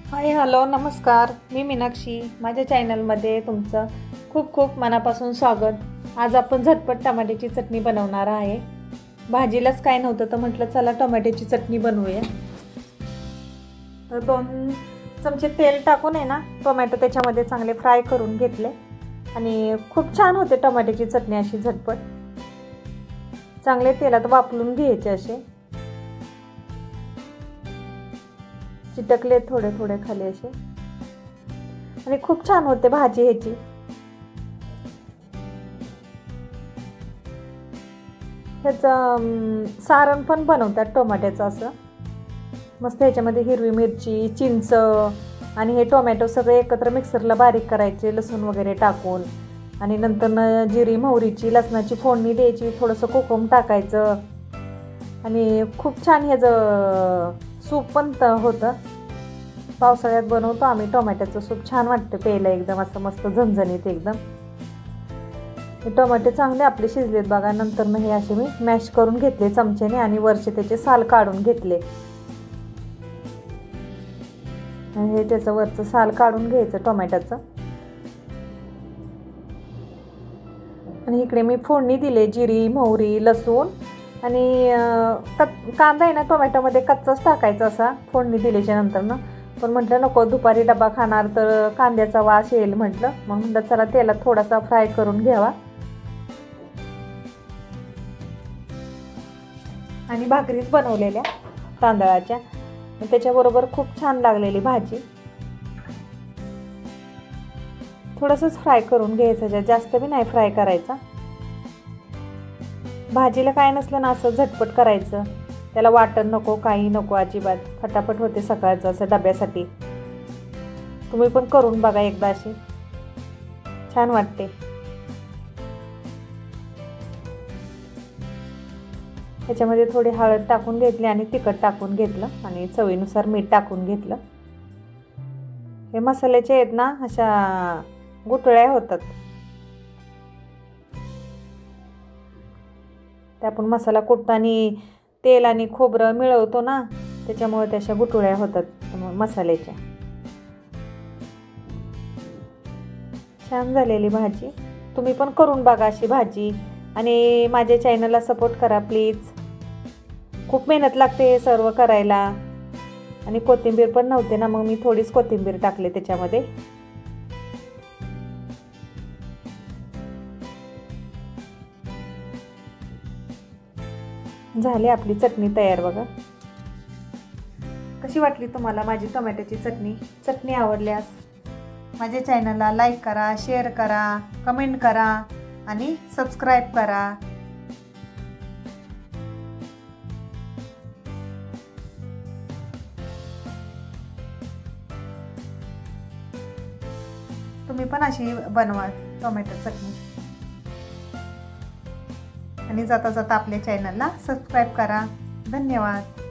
Hi hello नमस्कार, मी मीनाक्षी. माझ्या चॅनलमध्ये तुमचं खूप खूप मनापासून स्वागत. आज आपण झटपट टमाट्याची चटणी बनवणार आहे. भाजीलाच काय नव्हतं तर म्हटलं चला टमाट्याची चटणी बनवूया. तर 2 चमचे तेल टाकून आहे ना टोमॅटो त्याच्यामध्ये चांगले फ्राय करून घेतले आणि खूप छान होते टमाट्याची चटणी अशी झटपट. चांगले तेलात वाफलून घ्यायचे असे, चिटकले थोडे थोडे खाली असे आणि खूप छान होते भाजी ह्याची. ह्याचं सारण पण बनवतात टोमॅटोचं असं मस्त. ह्याच्यामध्ये हिरवी मिरची, चिंच आणि हे टोमॅटो सगळे एकत्र मिक्सरला बारीक करायचे लसूण वगैरे टाकून आणि नंतर जिरी मोहरीची लसणाची फोडणी द्यायची, थोडंसं कोकम टाकायचं आणि खूप छान ह्याचं सूप पण होतं. पावसाळ्यात बनवतो आम्ही टोमॅटोचं सूप, छान वाटतं प्यायला, एकदम असं मस्त झणझणीत एकदम. हे टोमॅटो चांगले आपले शिजलेत बघा. नंतर मग हे असे मी मॅश करून घेतले चमच्याने आणि वरचे त्याचे साल काढून घेतले. हे त्याचं वरचं साल काढून घ्यायचं टोमॅटोचं. आणि इकडे मी फोडणी दिले जिरी मोहरी लसूण आणि कांदा आहे ना टोमॅटोमध्ये कच्चाच टाकायचा असा फोडणी दिल्याच्या नंतर ना. पण म्हटलं नको दुपारी डबा खाणार तर कांद्याचा वास येईल म्हटलं. मग म्हटलं चला तेलात थोडासा फ्राय करून घ्यावा. आणि भाकरीच बनवलेल्या तांदळाच्या, त्याच्याबरोबर खूप छान लागलेली भाजी. थोडंसंच फ्राय करून घ्यायचं, जास्त बी नाही फ्राय करायचा. भाजीला काय नसलं ना असं झटपट करायचं, त्याला वाटण नको काही नको अजिबात. फटाफट होते सकाळचं असं डब्यासाठी. तुम्ही पण करून बघा एकदा, अशी छान वाटते. त्याच्यामध्ये थोडी हळद टाकून घेतली आणि तिखट टाकून घेतलं आणि चवीनुसार मीठ टाकून घेतलं. हे मसाल्याचे आहेत ना अशा गुठळ्या होतात, ते आपण मसाला कुटताना तेल आणि खोबरं मिळवतो ना, त्याच्यामुळे त्याच्या गुठळ्या होतात मसाल्याच्या. छान झालेली भाजी. तुम्ही पण करून बघा अशी भाजी आणि माझ्या चॅनलला सपोर्ट करा प्लीज. खूप मेहनत लागते हे सर्व करायला आणि कोथिंबीर पण नव्हते ना, मग मी थोडीच कोथिंबीर टाकले त्याच्यामध्ये. झाली आपली चटणी तयार बघा. कशी वाटली तुम्हाला माझी टोमॅटोची चटणी आवडल्यास माझ्या चॅनलला लाईक करा, शेअर करा, कमेंट करा आणि सबस्क्राईब करा. तुम्ही पण अशी बनवा टोमॅटो चटणी आणि जाता जाता आपल्या चॅनलला सबस्क्राईब करा. धन्यवाद.